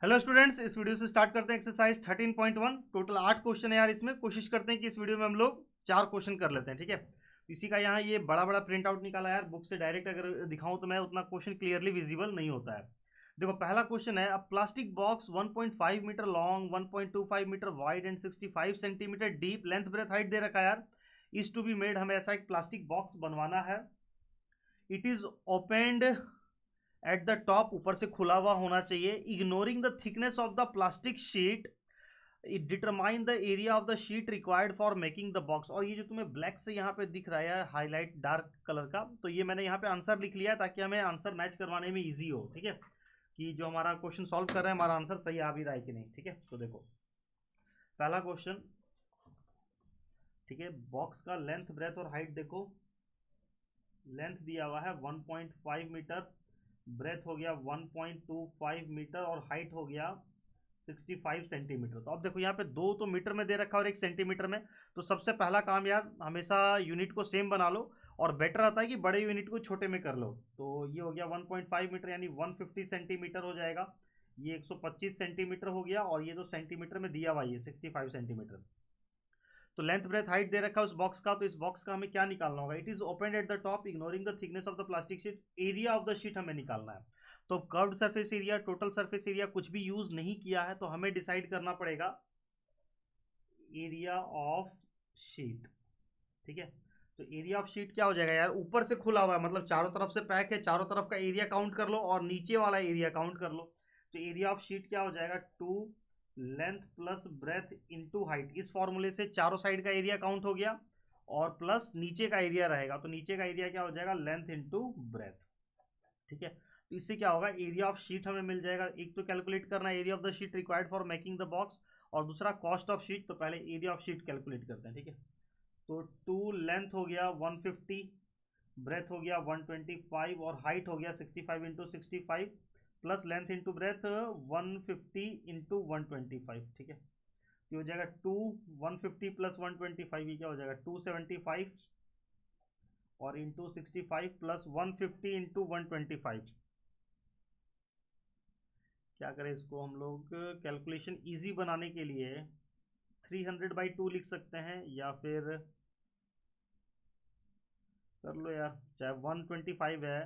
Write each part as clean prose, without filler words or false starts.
Hello students, इस video से start करते हैं एक्सरसाइज 13.1। टोटल 8 क्वेश्चन है यार। इसमें कोशिश करते हैं कि इस वीडियो में हम लोग 4 क्वेश्चन कर लेते हैं, ठीक है। इसी का यहाँ ये बड़ा बड़ा प्रिंट आउट निकाला यार। बुक से डायरेक्ट अगर दिखाऊं तो मैं उतना क्वेश्चन क्लियरली विजिबल नहीं होता है। देखो, पहला क्वेश्चन है, a plastic box 1.5 metre long, 1.25 metre wide and 65 centimetre deep, length breadth height दे रखा है यार। इज टू बी मेड, हमें ऐसा एक प्लास्टिक बॉक्स बनवाना है। It is opened at the top, ऊपर से खुला हुआ होना चाहिए। Ignoring the thickness of the plastic sheet, it determine the area of the sheet required for making the box. और ये जो तुम्हें ब्लैक से यहाँ पे दिख रहा है हाईलाइट डार्क कलर का, तो ये मैंने यहाँ पे आंसर लिख लिया ताकि हमें आंसर मैच करवाने में इजी हो, ठीक है, कि जो हमारा क्वेश्चन सॉल्व कर रहे हैं हमारा आंसर सही आ भी रहा है कि नहीं, ठीक है। तो देखो पहला क्वेश्चन, ठीक है। बॉक्स का लेंथ ब्रेथ और हाइट देखो। लेंथ दिया हुआ है 1.5 मीटर, ब्रेथ हो गया 1.25 मीटर और हाइट हो गया 65 सेंटीमीटर। तो अब देखो यहाँ पे दो तो मीटर में दे रखा है और एक सेंटीमीटर में। तो सबसे पहला काम यार, हमेशा यूनिट को सेम बना लो, और बेटर आता है कि बड़े यूनिट को छोटे में कर लो। तो ये हो गया 1.5 मीटर यानी 150 सेंटीमीटर हो जाएगा। ये 125 सेंटीमीटर हो गया, और ये जो सेंटीमीटर में दिया हुआ है 65 सेंटीमीटर। तो लेंथ ब्रेथ हाइट दे रखा है उस बॉक्स का, तो इस बॉक्स का हमें क्या निकालना होगा। It is open at the top, ignoring the thickness of the plastic sheet, area of the sheet हमें निकालना है। तो curved surface area, total surface area कुछ भी यूज नहीं किया है, तो हमें डिसाइड करना पड़ेगा एरिया ऑफ शीट, ठीक है। तो एरिया ऑफ शीट क्या हो जाएगा यार, ऊपर से खुला हुआ है मतलब चारों तरफ से पैक है, चारों तरफ का एरिया काउंट कर लो और नीचे वाला एरिया काउंट कर लो। तो एरिया ऑफ शीट क्या हो जाएगा, 2 length plus breadth into height. इस फॉर्मूले से चारों साइड का एरिया काउंट हो गया, और प्लस नीचे का एरिया रहेगा। तो नीचे का एरिया क्या हो जाएगा, लेंथ इनटू ब्रेथ, ठीक है। तो इससे क्या होगा, एरिया ऑफ शीट हमें मिल जाएगा। एक तो कैलकुलेट करना area of the sheet required for making the box, और दूसरा कॉस्ट ऑफ शीट। तो पहले एरिया ऑफ शीट कैलकुलेट करते हैं, ठीक है। तो 2 लेंथ हो गया 150, ब्रेथ हो गया 125 और हाइट हो गया 65 into 65 plus length into breadth 150 into 125, ठीक है। ये हो जाएगा 150 प्लस 125, ये क्या हो जाएगा 275, और इंटू 65 प्लस 150 इंटू 125। क्या करें इसको हम लोग, कैलकुलेशन इजी बनाने के लिए 300/2 लिख सकते हैं, या फिर कर लो यार, चाहे 125 है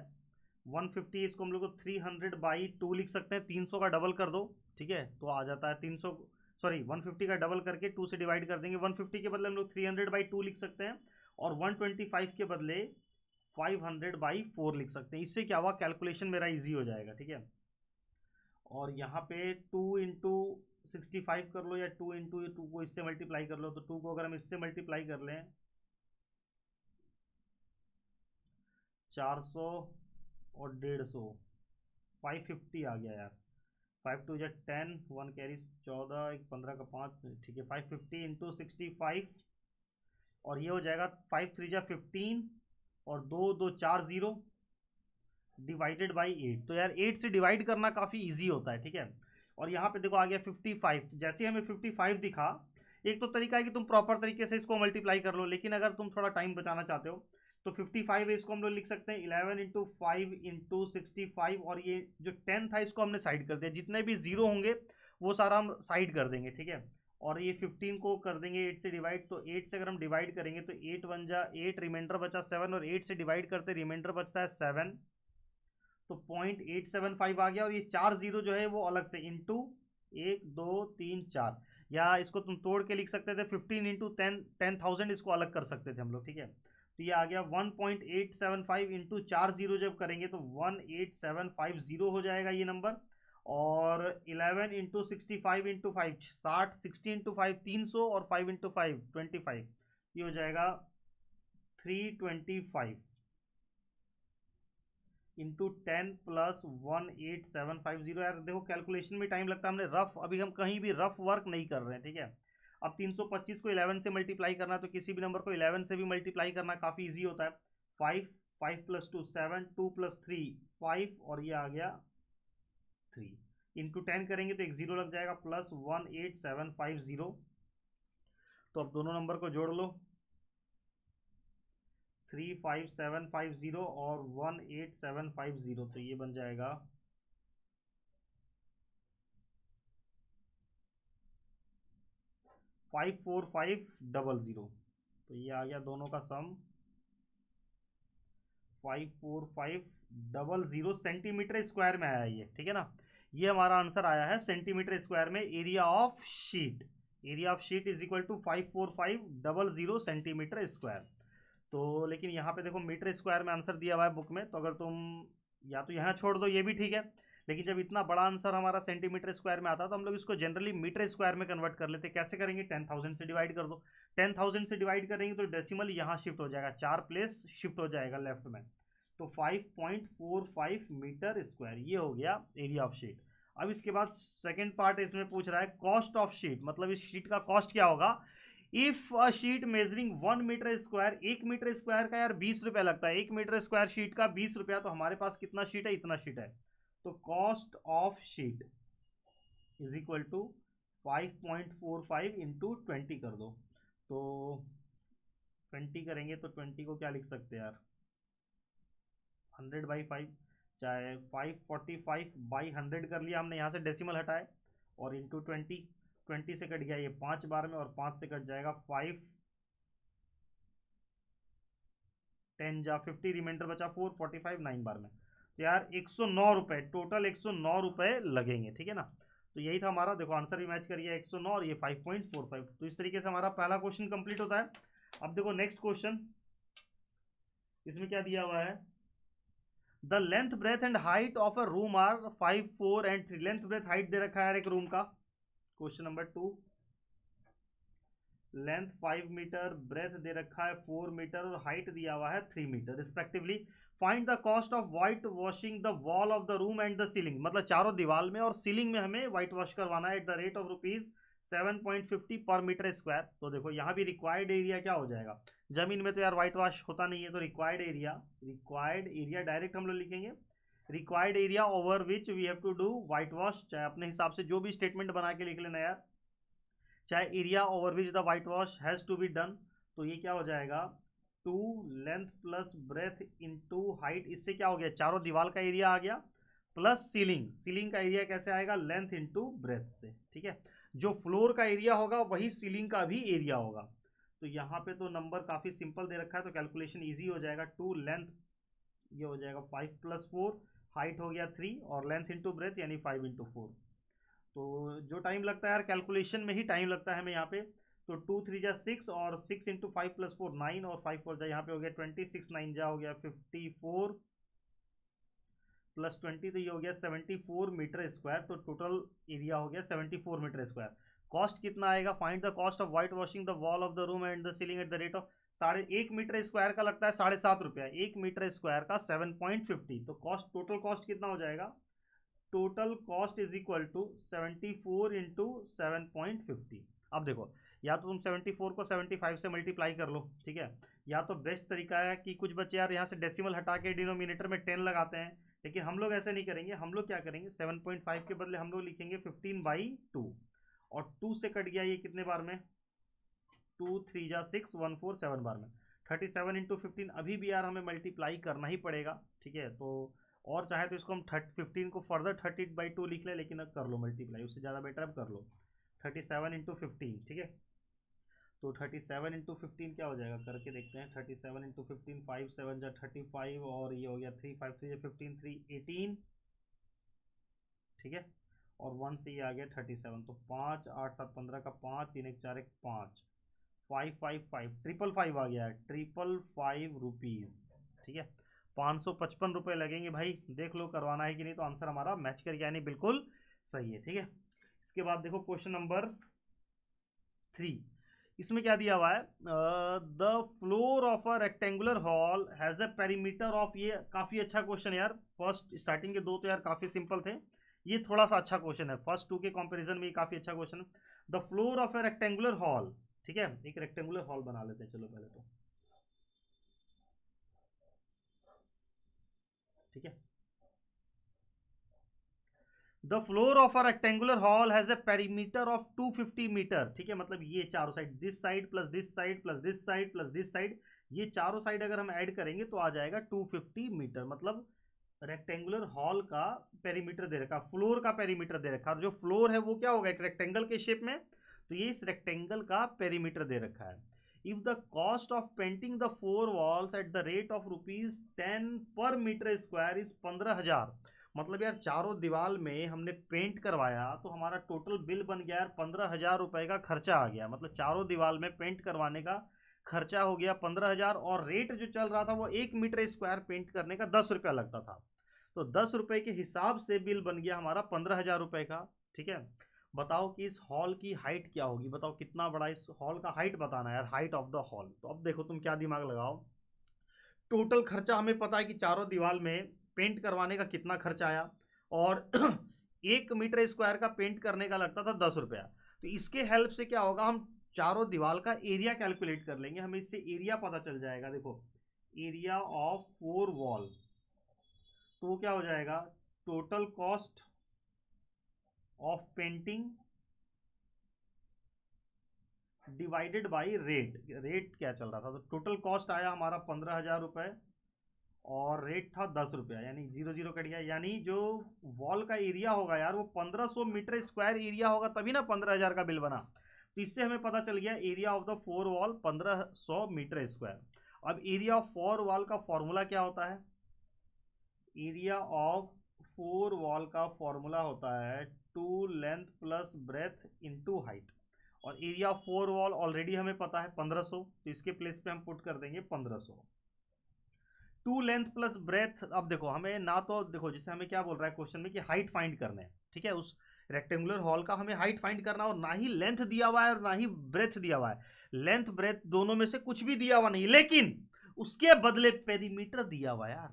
150, इसको हम लोग को 300/2 लिख सकते हैं। 300 का डबल कर दो, ठीक है, तो आ जाता है 300। सॉरी, 150 का डबल करके 2 से डिवाइड कर देंगे। 150 के बदले हम लोग 300/2 लिख सकते हैं, और 125 के बदले 500/4 लिख सकते हैं। इससे क्या हुआ, कैलकुलेशन मेरा इजी हो जाएगा, ठीक है। और यहाँ पे 2 इंटू 65 कर लो, या 2 इंटू 2 को इससे मल्टीप्लाई कर लो। तो 2 को अगर हम इससे मल्टीप्लाई कर लें 400 और 150, 550 आ गया यार। 5 2 10, 1 कैरी 14, एक 15 का 5, ठीक है। 550 इंटू 65, और ये हो जाएगा 5 3 जा 15, और 2 2 4 0 डिवाइडेड बाई 8। तो यार 8 से डिवाइड करना काफ़ी इजी होता है, ठीक है। और यहाँ पे देखो आ गया 55। जैसे ही हमें 55 दिखा, एक तो तरीका है कि तुम प्रॉपर तरीके से इसको मल्टीप्लाई कर लो, लेकिन अगर तुम थोड़ा टाइम बचाना चाहते हो तो 55 है, इसको हम लोग लिख सकते हैं 11 इंटू 5 इंटू 65, और ये जो 10 था इसको हमने साइड कर दिया। जितने भी जीरो होंगे वो सारा हम साइड कर देंगे, ठीक है। और ये 15 को कर देंगे 8 से डिवाइड। तो 8 से अगर हम डिवाइड करेंगे तो 8 1 जा 8, रिमाइंडर बचा 7, और 8 से डिवाइड करते रिमाइंडर बचता है 7। तो 0.875 आ गया, और ये 4 0 जो है वो अलग से इंटू 1 2 3 4, या इसको तुम तोड़ के लिख सकते थे 15 इंटू 10,000, इसको अलग कर सकते थे हम लोग, ठीक है। तो ये आ गया 1.875 इंटू 4 0, जब करेंगे तो 18750 हो जाएगा ये नंबर। और 11 इंटू 65 इंटू 5 60, 60 इंटू 5 300, और 5 इंटू 5 25, ये हो जाएगा 325 इंटू 10 प्लस 18750। यार देखो कैलकुलेशन में टाइम लगता है, हमने रफ, अभी हम कहीं भी रफ वर्क नहीं कर रहे हैं, ठीक है। अब 325 को 11 से मल्टीप्लाई करना है, तो किसी भी नंबर को 11 से भी मल्टीप्लाई करना काफ़ी ईजी होता है। 5 5 प्लस 2 7, 2 प्लस 3 5, और ये आ गया 3। इंटू 10 करेंगे तो एक जीरो लग जाएगा, प्लस 18750। तो अब दोनों नंबर को जोड़ लो, 35750 और 18750, तो ये बन जाएगा 54500, तो ये आ गया दोनों का सम 54500 सेंटीमीटर स्क्वायर में आया ये, ठीक है ना। ये हमारा आंसर आया है सेंटीमीटर स्क्वायर में। Area of sheet is equal to 54500 centimetre square. तो लेकिन यहाँ पे देखो मीटर स्क्वायर में आंसर दिया हुआ है बुक में, तो अगर तुम या तो यहाँ छोड़ दो ये भी ठीक है, लेकिन जब इतना बड़ा आंसर हमारा सेंटीमीटर स्क्वायर में आता तो हम लोग इसको जनरली मीटर स्क्वायर में कन्वर्ट कर लेते। कैसे करेंगे, 10,000 से डिवाइड कर दो। 10,000 से डिवाइड करेंगे तो डेसिमल यहाँ शिफ्ट हो जाएगा, 4 प्लेस शिफ्ट हो जाएगा लेफ्ट में, तो 5.45 मीटर स्क्वायर ये हो गया एरिया ऑफ शीट। अब इसके बाद सेकेंड पार्ट इसमें पूछ रहा है कॉस्ट ऑफ शीट, मतलब इस शीट का कॉस्ट क्या होगा। If a sheet measuring 1 metre square, 1 metre square का यार 20 रुपया लगता है, 1 मीटर स्क्वायर शीट का 20 रुपया, तो हमारे पास कितना शीट है, इतना शीट है, तो cost of sheet is equal to 5.45 into 20 कर दो, तो 20 करेंगे तो 20 को क्या लिख सकते हैं यार, 100/5, चाहे 545/100 कर लिया हमने, यहाँ से डेसिमल हटाए और इंटू 20 से कट गया ये 5 बार में, और 5 से कट जाएगा 5, 10 जा 50, रिमाइंडर बचा 4, 45 9 बार में, तो यार 109 रुपये, टोटल 109 रुपये लगेंगे, ठीक है ना। तो यही था हमारा, देखो आंसर भी मैच कर गया 109 और ये 5.45। तो इस तरीके से हमारा पहला क्वेश्चन कंप्लीट होता है। अब देखो नेक्स्ट क्वेश्चन, इसमें क्या दिया हुआ है, the length breadth and height of a room are 5, 4 and 3। Length breadth height दे रखा है एक रूम का। Question number 2, length 5 metre, breadth दे रखा है 4 मीटर और हाइट दिया हुआ है 3 metre respectively. Find the cost of white washing the wall of the room and the ceiling, मतलब चारों दीवार में और सीलिंग में हमें व्हाइट वॉश करवाना है एट द रेट ऑफ ₹7.50 पर मीटर स्क्वायर। तो देखो यहाँ भी रिक्वायर्ड एरिया क्या हो जाएगा, जमीन में तो यार व्हाइट वॉश होता नहीं है, तो रिक्वायर्ड एरिया डायरेक्ट हम लोग लिखेंगे, required area over which we have to do white wash, चाहे अपने हिसाब से जो भी स्टेटमेंट बना के लिख लेना यार, चाहे area over which the white wash has to be done. तो ये क्या हो जाएगा, 2 length plus breadth into height, इससे क्या हो गया, चारों दीवार का एरिया आ गया, प्लस सीलिंग का एरिया कैसे आएगा, लेंथ इंटू ब्रेथ से, ठीक है। जो फ्लोर का एरिया होगा वही सीलिंग का भी एरिया होगा। तो यहाँ पे तो नंबर काफ़ी सिंपल दे रखा है, तो कैलकुलेशन ईजी हो जाएगा। 2 लेंथ ये हो जाएगा 5 + 4, हाइट हो गया 3 और लेंथ इंटू ब्रेथ यानी 5 × 4। तो जो टाइम लगता है यार कैलकुलेशन में ही टाइम लगता है हमें यहाँ पे, तो 2 3 जा 6 और 6 × 5 + 4 9 और 5 4 जा यहाँ पे हो गया 20, 6 9 जा हो गया 54 + 20, तो ये हो गया 74 मीटर स्क्वायर। तो टोटल एरिया हो गया 74 मीटर स्क्वायर। कॉस्ट कितना आएगा, find the cost of white washing the wall of the room and the ceiling at the rate of 1.5 metre square का लगता है 7.5 रुपया, 1 मीटर स्क्वायर का 7.50। तो कॉस्ट, टोटल कॉस्ट कितना हो जाएगा, total cost is equal to 74 × 7.50। अब देखो या तो तुम 74 को 75 से मल्टीप्लाई कर लो, ठीक है, या तो बेस्ट तरीका है कि कुछ बच्चे यार यहाँ से डेसिमल हटा के डिनोमिनेटर में 10 लगाते हैं, लेकिन हम लोग ऐसे नहीं करेंगे। हम लोग क्या करेंगे, 7.5 के बदले हम लोग लिखेंगे 15/2 और 2 से कट गया ये कितने बार में, 2 3 जा 6 1 4 7 बार में, 37 × 15। अभी भी यार हमें मल्टीप्लाई करना ही पड़ेगा, ठीक है। तो और चाहे तो इसको हम 15 को फर्दर 30/2 लिख लें, लेकिन अब कर लो मल्टीप्लाई, उससे ज़्यादा बेटर अब कर लो 37 × 15, ठीक है। तो 37 × 15 क्या हो जाएगा, करके देखते हैं। 37 × 15, 5 7 जा 35 और ये हो गया 3 5 3 15 3 18, ठीक है, और 1 से ये आ गया 37, तो 5 8 7 15 का 5, 3 1 4 1 5, 555 555 आ गया है, 555 रुपीज़, ठीक है। 555 रुपये लगेंगे भाई, देख लो करवाना है कि नहीं। तो आंसर हमारा मैच कर गया, नहीं बिल्कुल सही है, ठीक है। इसके बाद देखो क्वेश्चन नंबर 3, इसमें क्या दिया हुआ है, the floor of a rectangular hall has a perimeter of, ये काफ़ी अच्छा क्वेश्चन है यार। फर्स्ट स्टार्टिंग के 2 तो यार काफ़ी सिंपल थे, ये थोड़ा सा अच्छा क्वेश्चन है, फर्स्ट 2 के कंपेरिजन में ये काफ़ी अच्छा क्वेश्चन है। The floor of a rectangular hall, ठीक है, एक रेक्टेंगुलर हॉल बना लेते हैं चलो पहले तो, ठीक है। The floor of a rectangular hall has a perimeter of 250 metre, ठीक है, मतलब ये चारों side, this side plus this side plus this side plus this side, ये चारों साइड अगर हम ऐड करेंगे तो आ जाएगा 250 मीटर। मतलब रेक्टेंगुलर हॉल का पेरीमीटर दे रखा, फ्लोर का पेरीमीटर दे रखा, और जो फ्लोर है वो क्या होगा, एक रेक्टेंगल के शेप में, तो ये इस रेक्टेंगल का पेरीमीटर दे रखा है। If the cost of painting the 4 walls eight the rate of ₹10 पर मीटर स्क्वायर इज 15,000। मतलब यार चारों दीवार में हमने पेंट करवाया तो हमारा टोटल बिल बन गया यार 15,000 रुपए का खर्चा आ गया। मतलब चारों दीवार में पेंट करवाने का खर्चा हो गया 15,000 और रेट जो चल रहा था वो 1 मीटर स्क्वायर पेंट करने का 10 रुपया लगता था। तो 10 रुपए के हिसाब से बिल बन गया हमारा 15,000 रुपए का। ठीक है, बताओ कि इस हॉल की हाइट क्या होगी, बताओ कितना बड़ा इस हॉल का हाइट बताना है यार, हाइट ऑफ द हॉल। तो अब देखो तुम क्या दिमाग लगाओ, टोटल खर्चा हमें पता है कि चारों दीवार में पेंट करवाने का कितना खर्चा आया और 1 मीटर स्क्वायर का पेंट करने का लगता था 10 रुपया। तो इसके हेल्प से क्या होगा, हम चारों दीवार का एरिया कैलकुलेट कर लेंगे, हमें इससे एरिया पता चल जाएगा। देखो एरिया ऑफ 4 वॉल, तो वो क्या हो जाएगा, total cost of painting divided by rate. Rate क्या चल रहा था, तो टोटल कॉस्ट आया हमारा 15,000 रुपए और रेट था 10 रुपया, यानी 0 0 कट गया। यानी जो वॉल का एरिया होगा यार वो 1500 मीटर स्क्वायर एरिया होगा, तभी ना 15,000 का बिल बना। तो इससे हमें पता चल गया area of the 4 wall 1500 metre square. अब एरिया ऑफ 4 वॉल का फॉर्मूला क्या होता है, एरिया ऑफ 4 वॉल का फॉर्मूला होता है 2 length plus breadth into height. और एरिया ऑफ 4 वॉल ऑलरेडी हमें पता है 1500, तो इसके प्लेस पे हम पुट कर देंगे 1500। 2 लेंथ प्लस ब्रेथ, अब देखो हमें ना, तो देखो जैसे हमें क्या बोल रहा है क्वेश्चन में कि हाइट फाइंड करना है। ठीक है, उस रेक्टेंगुलर हॉल का हमें हाइट फाइंड करना और ना ही लेंथ दिया हुआ है और ना ही ब्रेथ दिया हुआ है। लेंथ ब्रेथ दोनों में से कुछ भी दिया हुआ नहीं, लेकिन उसके बदले पेरीमीटर दिया हुआ है यार।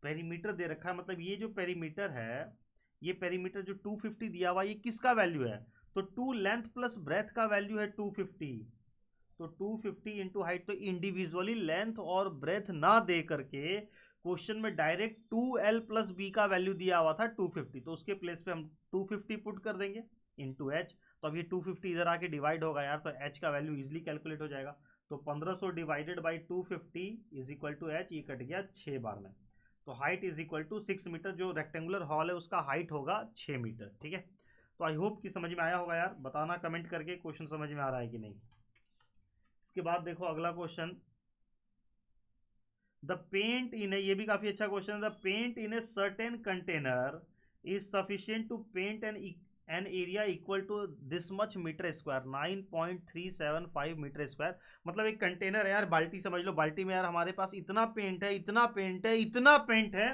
पेरीमीटर दे रखा है, मतलब ये जो पेरीमीटर है, ये पेरीमीटर जो 250 दिया हुआ है, ये किसका वैल्यू है, तो 2 लेंथ प्लस ब्रेथ का वैल्यू है 250। तो 250 इंटू हाइट, तो इंडिविजुअली लेंथ और ब्रेथ ना दे करके क्वेश्चन में डायरेक्ट 2l प्लस बी का वैल्यू दिया हुआ था 250, तो उसके प्लेस पे हम 250 पुट कर देंगे इंटू एच। तो अब ये 250 इधर आके डिवाइड होगा यार, तो एच का वैल्यू इजिली कैलकुलेट हो जाएगा। तो 1500 divided by 250 is equal to H, ये कट गया 6 बार में। तो height is equal to 6 metre, जो रेक्टेंगुलर हॉल है उसका हाइट होगा 6 मीटर। ठीक है, तो आई होप कि समझ में आया होगा यार, बताना कमेंट करके क्वेश्चन समझ में आ रहा है कि नहीं। इसके बाद देखो अगला question, the paint in a, ये भी काफी अच्छा क्वेश्चन है, the paint in a certain container is sufficient to paint an area equal to this much metre square, 9.375 metre square. मतलब एक कंटेनर है यार, बाल्टी समझ लो, बाल्टी में यार हमारे पास इतना पेंट है, इतना पेंट है, इतना पेंट है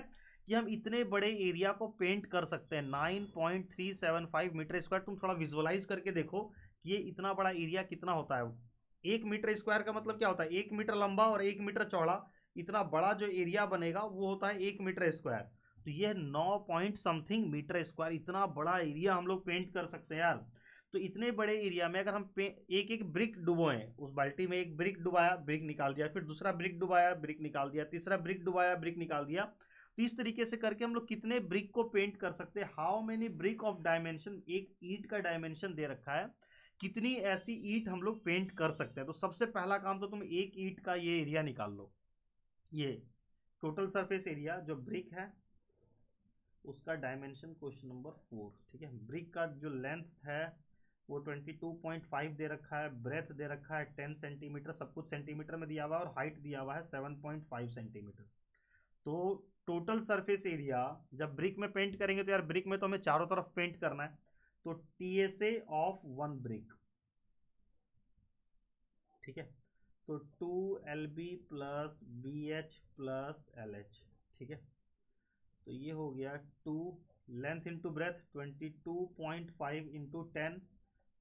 कि हम इतने बड़े एरिया को पेंट कर सकते हैं, 9.375 मीटर स्क्वायर। तुम थोड़ा विजुअलाइज करके देखो कि ये इतना बड़ा एरिया कितना होता है। 1 मीटर स्क्वायर का मतलब क्या होता है, 1 मीटर लंबा और 1 मीटर चौड़ा, इतना बड़ा जो एरिया बनेगा वो होता है 1 मीटर स्क्वायर। तो ये 9 पॉइंट समथिंग मीटर स्क्वायर, इतना बड़ा एरिया हम लोग पेंट कर सकते हैं यार। तो इतने बड़े एरिया में अगर हम एक एक ब्रिक डुबोएं, उस बाल्टी में एक ब्रिक डुबाया, ब्रिक निकाल दिया, फिर दूसरा ब्रिक डुबाया, ब्रिक निकाल दिया, तीसरा ब्रिक डुबाया, ब्रिक निकाल दिया, तो इस तरीके से करके हम लोग कितने ब्रिक को पेंट कर सकते हैं, how many brick of dimension, एक ईंट का डायमेंशन दे रखा है, कितनी ऐसी ईंट हम लोग पेंट कर सकते हैं। तो सबसे पहला काम तो तुम एक ईंट का ये एरिया निकाल लो, ये टोटल सरफेस एरिया जो ब्रिक है उसका डायमेंशन क्वेश्चन नंबर 4। ठीक है, ब्रिक का जो लेंथ है वो 22.5 दे रखा है, ब्रेथ दे रखा है 10 सेंटीमीटर, सब कुछ सेंटीमीटर में दिया हुआ है, और हाइट दिया हुआ है 7.5 सेंटीमीटर। तो टोटल सरफेस एरिया जब ब्रिक में पेंट करेंगे तो यार ब्रिक में तो हमें चारों तरफ पेंट करना है, तो TSA ऑफ 1 ब्रिक, ठीक है, तो 2LB plus BH plus LH। ठीक है, तो ये हो गया 2 length into breadth 22.5 into 10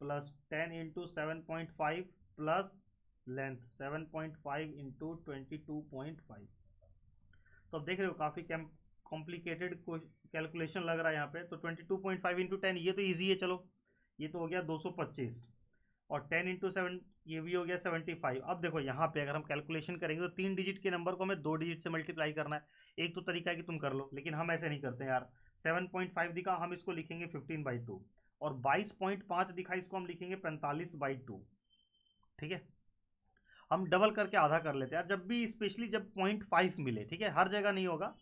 plus 10 into 7.5 plus length 7.5 into 22.5। तो अब देख रहे हो काफ़ी कॉम्प्लिकेटेड कैलकुलेशन लग रहा है यहाँ पे। तो 22.5 इंटू 10 ये तो ईजी है, चलो ये तो हो गया 225, और 10 इंटू 7 ये भी हो गया 75। अब देखो यहाँ पे अगर हम कैलकुलेशन करेंगे तो 3 डिजिट के नंबर को हमें 2 डिजिट से मल्टीप्लाई करना है। एक तो तरीका है कि तुम कर लो, लेकिन हम ऐसे नहीं करते यार। 7.5 दिखा, हम इसको लिखेंगे 15/2, और 22.5 दिखा, इसको हम लिखेंगे 45/2। ठीक है, हम डबल करके आधा कर लेते हैं यार, जब भी स्पेशली जब 0.5 मिले। ठीक है, हर जगह नहीं होगा,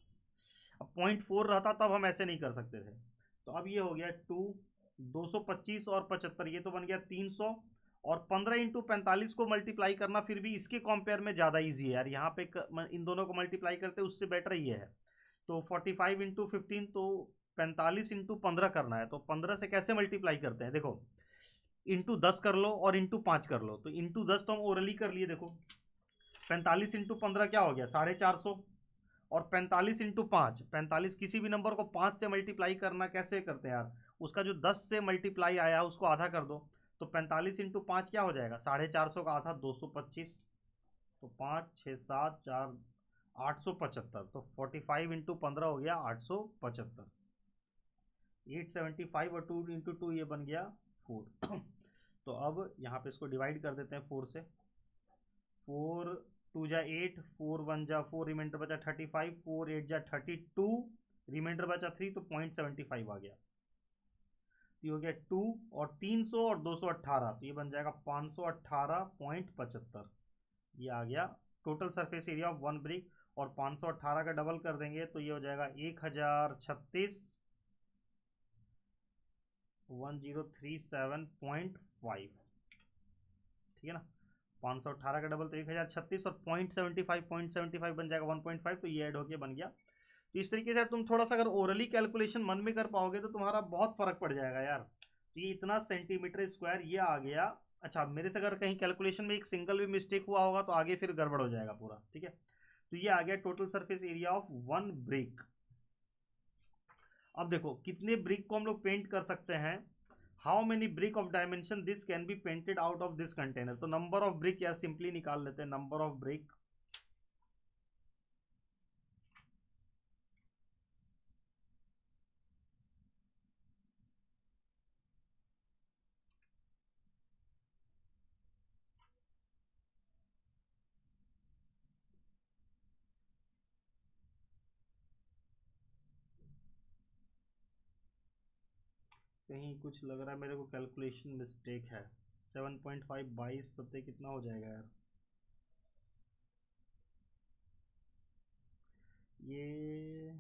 अब 0.4 रहता तब हम ऐसे नहीं कर सकते थे। तो अब ये हो गया 2 225 और 75, ये तो बन गया 300, और 15 इंटू 45 को मल्टीप्लाई करना फिर भी इसके कंपेयर में ज़्यादा ईजी है यार। यहाँ पे इन दोनों को मल्टीप्लाई करते उससे बेटर ये है। तो 45 इंटू 15, तो 45 इंटू 15 करना है। तो 15 से कैसे मल्टीप्लाई करते हैं, देखो इंटू 10 कर लो और इंटू 5 कर लो। तो इंटू 10 तो हम ओरली कर लिए, देखो 45 इंटू 15 क्या हो गया 450, और 45 इंटू 5, 45 किसी भी नंबर को 5 से मल्टीप्लाई करना कैसे करते हैं यार, उसका जो 10 से मल्टीप्लाई आया उसको आधा कर दो। तो 45 इंटू 5 क्या हो जाएगा 450 का आधा 225, तो 5 6 7 4 875। तो 45 इंटू 15 हो गया 875, 875 और 2 इंटू 2 ये बन गया 4। तो अब यहाँ पे इसको डिवाइड कर देते हैं 4 से। 4 2 जा 8, 4 1 जा 4, रिमाइंडर बचा 35, 4 8 जा 32, रिमाइंडर बचा 3, तो 0.75 आ गया। तो ये हो गया 2 और 300 और 218, तो ये बन जाएगा 518.75, ये आ गया total surface area of one brick. और 518 का डबल कर देंगे तो ये हो जाएगा 1036, 1037.5, ठीक है ना। 518 का डबल तो 1036 और 0.75 बन जाएगा 1.5, तो ये ऐड होके बन गया। तो इस तरीके से तुम थोड़ा सा अगर ओरली कैलकुलेशन मन में कर पाओगे तो तुम्हारा बहुत फर्क पड़ जाएगा यार। तो ये इतना सेंटीमीटर स्क्वायर ये आ गया। अच्छा, मेरे से अगर कहीं कैलकुलेशन में एक सिंगल भी मिस्टेक हुआ होगा तो आगे फिर गड़बड़ हो जाएगा पूरा, ठीक है। तो ये आ गया total surface area of one brick. अब देखो कितने ब्रिक को हम लोग पेंट कर सकते हैं, how many brick of dimension this can be painted out of this container. तो नंबर ऑफ ब्रिक या सिंपली निकाल लेते हैं नंबर ऑफ ब्रिक। कहीं कुछ लग रहा है मेरे को कैलकुलेशन मिस्टेक है। 7.5 22 सत्ते कितना हो जाएगा यार, ये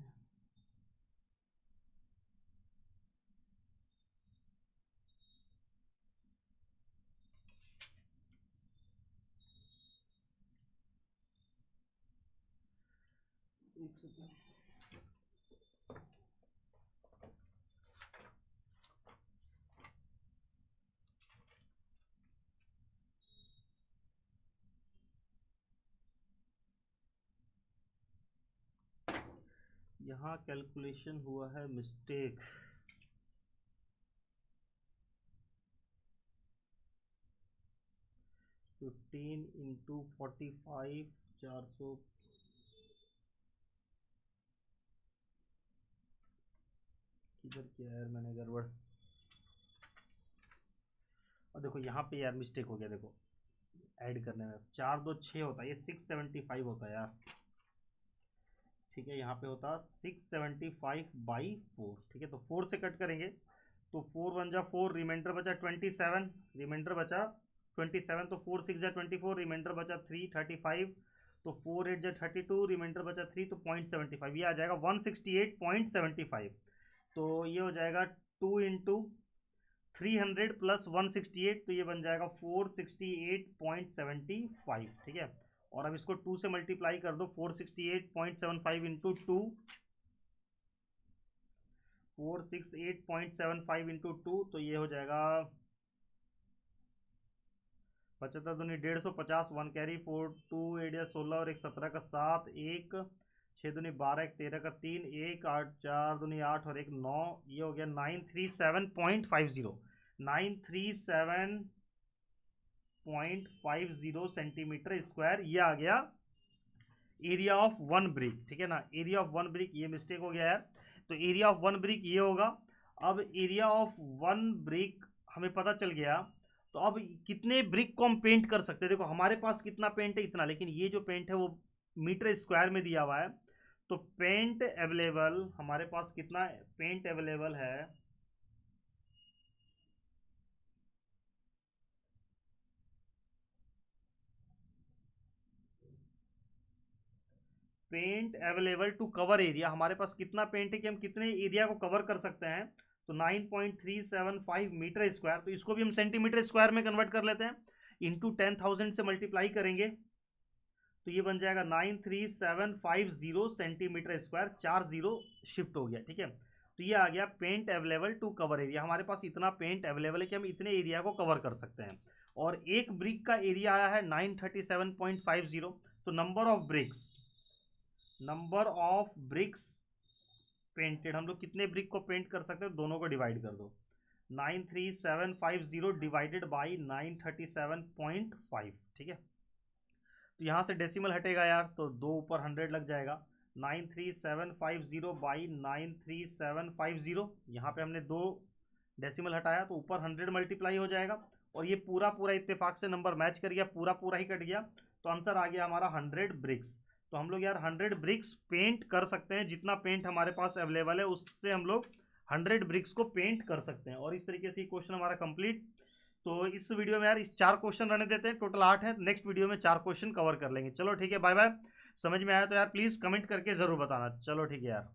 एक सेकंड, यहाँ कैलकुलेशन हुआ है मिस्टेक। फिफ्टीन इंटू 45, 400, किधर किया यार मैंने गड़बड़। और देखो यहाँ पे यार मिस्टेक हो गया, देखो ऐड करने में 4 2 6 होता है, ये 675 होता है यार, ठीक है। यहाँ पे होता 675/4, ठीक है। तो 4 से कट करेंगे तो 4 1 जा 4, रिमाइंडर बचा 27, रिमाइंडर बचा 27, तो 4 6 जा 24, रिमाइंडर बचा 3 35, तो 4 8 जा 32, रिमाइंडर बचा 3, तो 0.75 ये आ जाएगा 168.75। तो ये हो जाएगा 2 इंटू 300 प्लस 168, तो ये बन जाएगा 468.75, ठीक है। और अब इसको 2 से मल्टीप्लाई कर दो, 468.75 इंटू 2, 468.75 इंटू 2, तो ये हो जाएगा 75 दूनी 150, 1 कैरी 4 2 8 या 16 और एक 17 का 7, एक 6 दूनी 12, एक 13 का 3, एक 8 4 दूनी 8 और एक 9, ये हो गया 937.50, 937.50 सेंटीमीटर स्क्वायर, ये आ गया एरिया ऑफ वन ब्रिक, ठीक है ना। एरिया ऑफ वन ब्रिक, ये मिस्टेक हो गया यार। तो एरिया ऑफ वन ब्रिक ये होगा। अब एरिया ऑफ वन ब्रिक हमें पता चल गया, तो अब कितने ब्रिक को हम पेंट कर सकते हैं। देखो हमारे पास कितना पेंट है इतना, लेकिन ये जो पेंट है वो मीटर स्क्वायर में दिया हुआ है। तो पेंट अवेलेबल हमारे पास कितना पेंट अवेलेबल है, paint available to cover area, हमारे पास कितना पेंट है कि हम कितने एरिया को कवर कर सकते हैं। तो 9.375 मीटर स्क्वायर, तो इसको भी हम सेंटीमीटर स्क्वायर में कन्वर्ट कर लेते हैं, इंटू 10,000 से मल्टीप्लाई करेंगे तो ये बन जाएगा 93750 सेंटीमीटर स्क्वायर, 4 जीरो शिफ्ट हो गया, ठीक है। तो ये आ गया paint available to cover area, हमारे पास इतना पेंट अवेलेबल है कि हम इतने एरिया को कवर कर सकते हैं। और एक ब्रिक का एरिया आया है 937.50, तो नंबर ऑफ ब्रिक्स पेंटेड, हम लोग कितने ब्रिक को पेंट कर सकते हैं, दोनों को डिवाइड कर दो, 93750 डिवाइडेड बाई 937.5, ठीक है। तो यहाँ से डेसिमल हटेगा यार, तो 2 ऊपर 100 लग जाएगा, 93750 बाई 93750, यहाँ पे हमने 2 डेसिमल हटाया तो ऊपर 100 मल्टीप्लाई हो जाएगा, और ये पूरा पूरा इत्तेफाक से नंबर मैच कर गया, पूरा पूरा ही कट गया, तो आंसर आ गया हमारा 100 ब्रिक्स। तो हम लोग यार 100 ब्रिक्स पेंट कर सकते हैं, जितना पेंट हमारे पास अवेलेबल है उससे हम लोग 100 ब्रिक्स को पेंट कर सकते हैं। और इस तरीके से क्वेश्चन हमारा कंप्लीट। तो इस वीडियो में यार इस 4 क्वेश्चन रहने देते हैं, टोटल 8 है, नेक्स्ट वीडियो में 4 क्वेश्चन कवर कर लेंगे। चलो ठीक है, बाय बाय। समझ में आया तो यार प्लीज़ कमेंट करके ज़रूर बताना। चलो ठीक है यार।